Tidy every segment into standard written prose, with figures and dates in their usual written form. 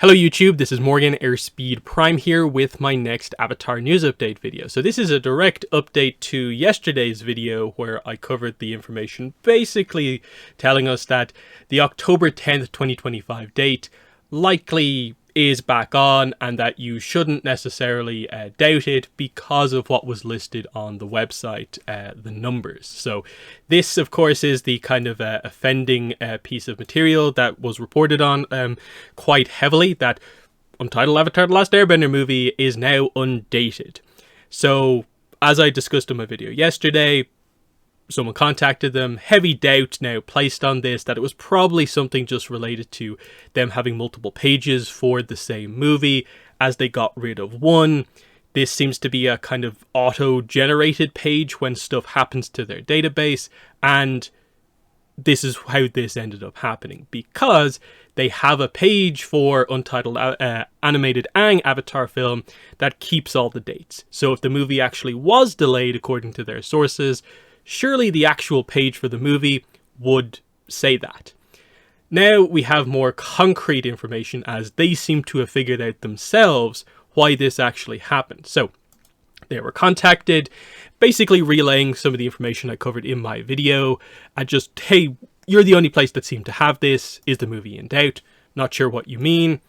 Hello YouTube, this is Morgan Airspeed Prime here with my next Avatar news update video. So this is a direct update to yesterday's video where I covered the information basically telling us that the October 10th, 2025 date likely is back on and that you shouldn't necessarily doubt it because of what was listed on the website, the numbers. So this of course is the kind of offending piece of material that was reported on quite heavily, that Untitled Avatar The Last Airbender movie is now undated. So as I discussed in my video yesterday, someone contacted them, heavy doubt now placed on this, that it was probably something just related to them having multiple pages for the same movie. As they got rid of one, this seems to be a kind of auto-generated page when stuff happens to their database, and this is how this ended up happening, because they have a page for Untitled Animated Aang Avatar film that keeps all the dates. So if the movie actually was delayed according to their sources, surely the actual page for the movie would say that. Now we have more concrete information, as they seem to have figured out themselves why this actually happened. So they were contacted, basically relaying some of the information I covered in my video, and just, hey, you're the only place that seemed to have this. Is the movie in doubt? Not sure what you mean.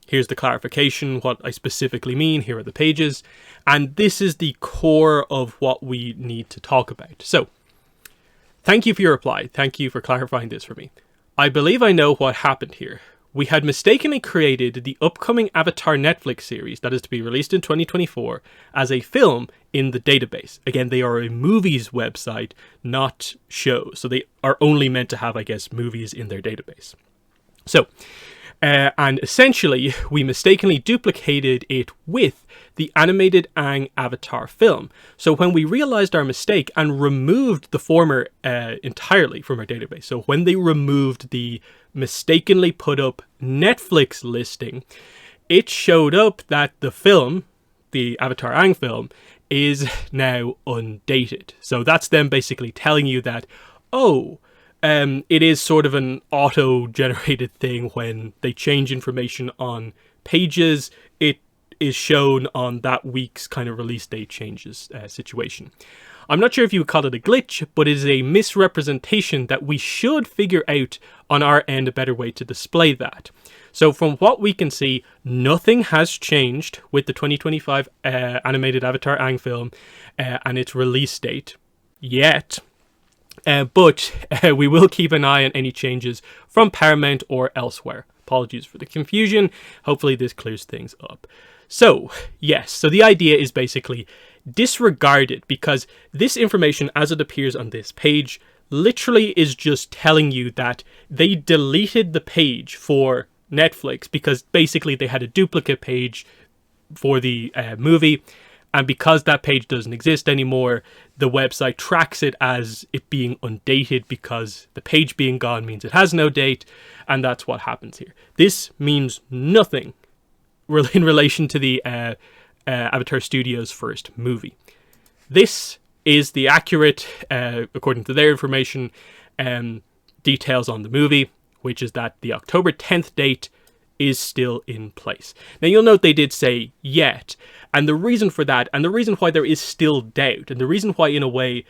Here's the clarification, what I specifically mean. Here are the pages. And this is the core of what we need to talk about. So, thank you for your reply. Thank you for clarifying this for me. I believe I know what happened here. We had mistakenly created the upcoming Avatar Netflix series that is to be released in 2024 as a film in the database. Again, they are a movies website, not shows. So they are only meant to have, I guess, movies in their database. So, and essentially, we mistakenly duplicated it with the animated Aang Avatar film. So when we realized our mistake and removed the former entirely from our database, so when they removed the mistakenly put up Netflix listing, it showed up that the film, the Avatar Aang film, is now undated. So that's them basically telling you that, oh, it is sort of an auto-generated thing. When they change information on pages, it is shown on that week's kind of release date changes situation. I'm not sure if you would call it a glitch, but it is a misrepresentation that we should figure out on our end a better way to display that. So from what we can see, nothing has changed with the 2025 animated Avatar Aang film and its release date yet. But we will keep an eye on any changes from Paramount or elsewhere. Apologies for the confusion. Hopefully this clears things up. So, yes, so the idea is basically disregard it, because this information as it appears on this page literally is just telling you that they deleted the page for Netflix because basically they had a duplicate page for the movie. And because that page doesn't exist anymore, the website tracks it as it being undated, because the page being gone means it has no date, and that's what happens here. This means nothing in relation to the Avatar Studios' first movie. This is the accurate, according to their information, details on the movie, which is that the October 10th date is still in place. Now you'll note they did say yet, and the reason for that, and the reason why there is still doubt, and the reason why in a way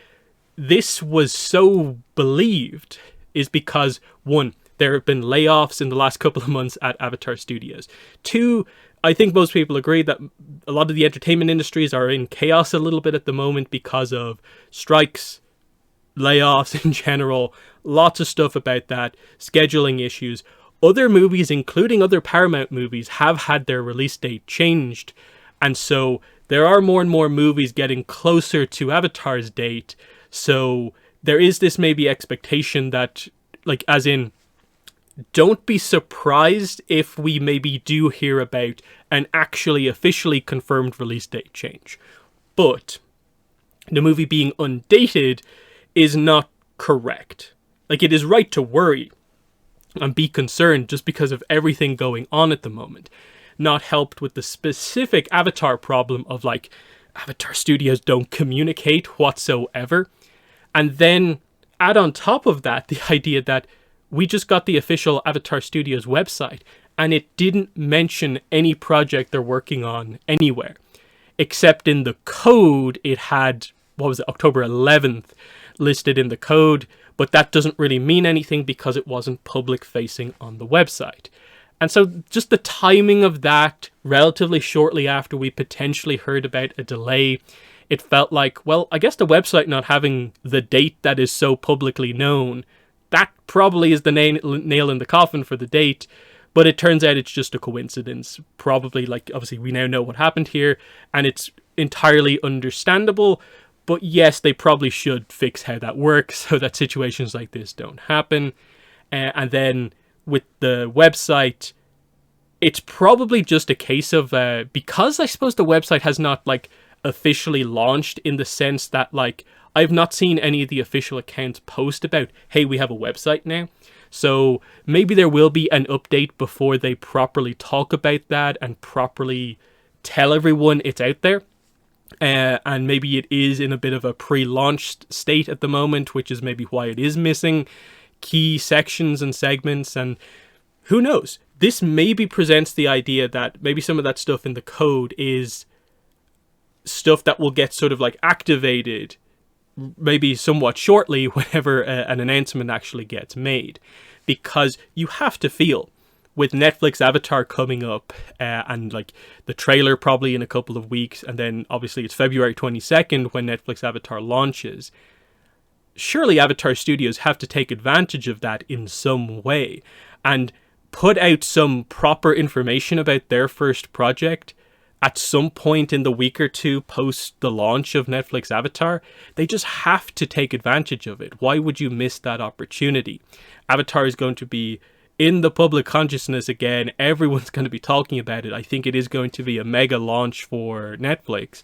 this was so believed, is because, one, there have been layoffs in the last couple of months at Avatar Studios. Two, I think most people agree that a lot of the entertainment industries are in chaos a little bit at the moment because of strikes, layoffs in general, lots of stuff about that, scheduling issues. Other movies, including other Paramount movies, have had their release date changed. And so there are more and more movies getting closer to Avatar's date. So there is this maybe expectation that, like, as in, don't be surprised if we maybe do hear about an actually officially confirmed release date change. But the movie being undated is not correct. Like, it is right to worry and be concerned just because of everything going on at the moment. Not helped with the specific Avatar problem of, like, Avatar Studios don't communicate whatsoever. And then add on top of that the idea that we just got the official Avatar Studios website, and it didn't mention any project they're working on anywhere, except in the code it had, what was it, October 11th listed in the code, but that doesn't really mean anything because it wasn't public facing on the website. And so just the timing of that, relatively shortly after we potentially heard about a delay, it felt like, well, I guess the website not having the date that is so publicly known, that probably is the nail in the coffin for the date. But it turns out it's just a coincidence. Probably, like, obviously we now know what happened here, and it's entirely understandable. But yes, they probably should fix how that works so that situations like this don't happen. And then with the website, it's probably just a case of, because I suppose the website has not, like, officially launched, in the sense that, like, I've not seen any of the official accounts post about, hey, we have a website now. So maybe there will be an update before they properly talk about that and properly tell everyone it's out there. And maybe it is in a bit of a pre-launch state at the moment, which is maybe why it is missing key sections and segments. And who knows? This maybe presents the idea that maybe some of that stuff in the code is stuff that will get sort of like activated maybe somewhat shortly whenever an announcement actually gets made. Because you have to feel, with Netflix Avatar coming up, and like the trailer probably in a couple of weeks, and then obviously it's February 22nd when Netflix Avatar launches, surely Avatar Studios have to take advantage of that in some way and put out some proper information about their first project at some point in the week or two post the launch of Netflix Avatar. They just have to take advantage of it. Why would you miss that opportunity? Avatar is going to be in the public consciousness again. Everyone's going to be talking about it. I think it is going to be a mega launch for Netflix.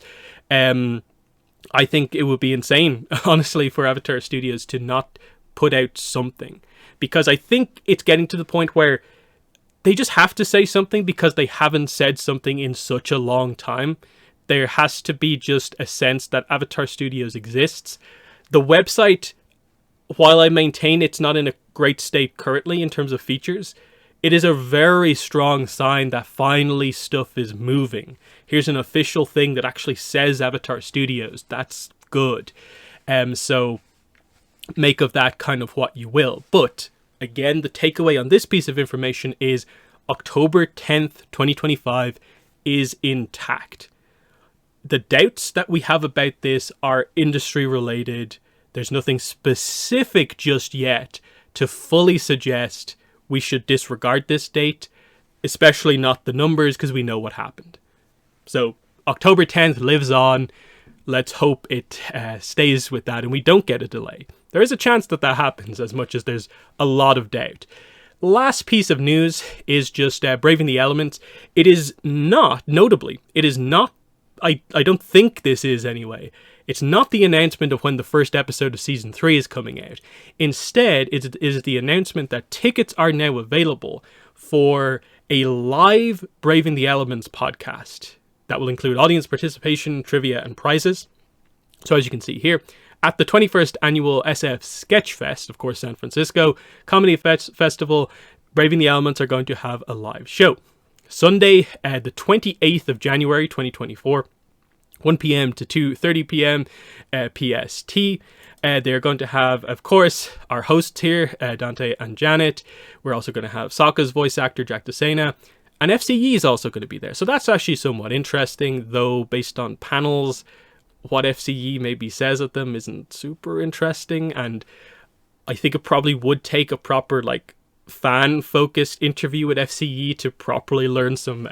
I think it would be insane, honestly, for Avatar Studios to not put out something. Because I think it's getting to the point where they just have to say something because they haven't said something in such a long time. There has to be just a sense that Avatar Studios exists. The website, while I maintain it's not in a great state currently in terms of features, it is a very strong sign that finally stuff is moving. Here's an official thing that actually says Avatar Studios. That's good. So make of that kind of what you will. But again, the takeaway on this piece of information is October 10th, 2025 is intact. The doubts that we have about this are industry related. There's nothing specific just yet to fully suggest we should disregard this date, especially not the numbers, because we know what happened. So October 10th lives on. Let's hope it stays with that and we don't get a delay. There is a chance that that happens, as much as there's a lot of doubt. Last piece of news is just Braving the Elements. It is not, notably, it is not, I don't think this is anyway, it's not the announcement of when the first episode of Season 3 is coming out. Instead, it is the announcement that tickets are now available for a live Braving the Elements podcast that will include audience participation, trivia, and prizes. So as you can see here, at the 21st Annual SF Sketchfest, of course, San Francisco Comedy Festival, Braving the Elements are going to have a live show. Sunday, the 28th of January, 2024, 1 p.m. to 2:30 p.m. PST. They're going to have, of course, our hosts here, Dante and Janet. We're also going to have Sokka's voice actor, Jack DeSena. And FCE is also going to be there. So that's actually somewhat interesting, though based on panels, what FCE maybe says at them isn't super interesting. And I think it probably would take a proper, like, fan-focused interview with FCE to properly learn some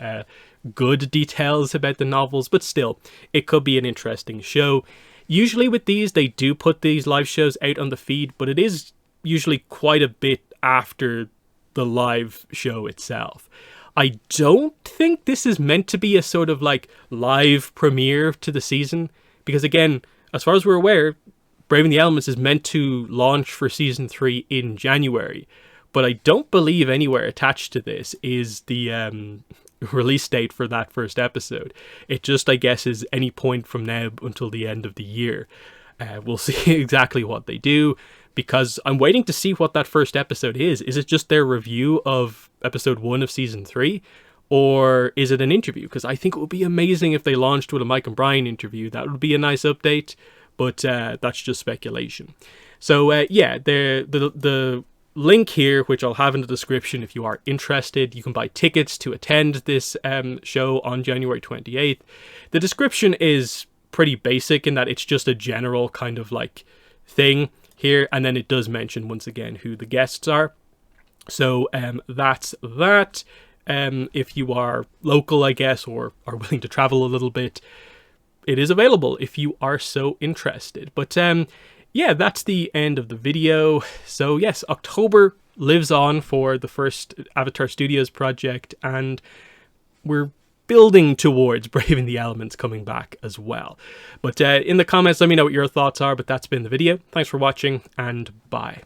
good details about the novels. But still, it could be an interesting show. Usually with these, they do put these live shows out on the feed, but it is usually quite a bit after the live show itself. I don't think this is meant to be a sort of like live premiere to the season, because again, as far as we're aware, Braving the Elements is meant to launch for Season 3 in January, but I don't believe anywhere attached to this is the release date for that first episode. It just, I guess, is any point from now until the end of the year. We'll see exactly what they do, because I'm waiting to see what that first episode is. Is it just their review of episode 1 of season 3? Or is it an interview? Because I think it would be amazing if they launched with a Mike and Brian interview. That would be a nice update, but that's just speculation. So yeah, the link here, which I'll have in the description if you are interested. You can buy tickets to attend this show on January 28th. The description is pretty basic in that it's just a general kind of like thing here, and then it does mention once again who the guests are. So that's that. If you are local, I guess, or are willing to travel a little bit, it is available if you are so interested. But yeah, that's the end of the video. So yes, October lives on for the first Avatar Studios project, and we're building towards Braving the Elements coming back as well. But in the comments, let me know what your thoughts are. But that's been the video. Thanks for watching, and bye.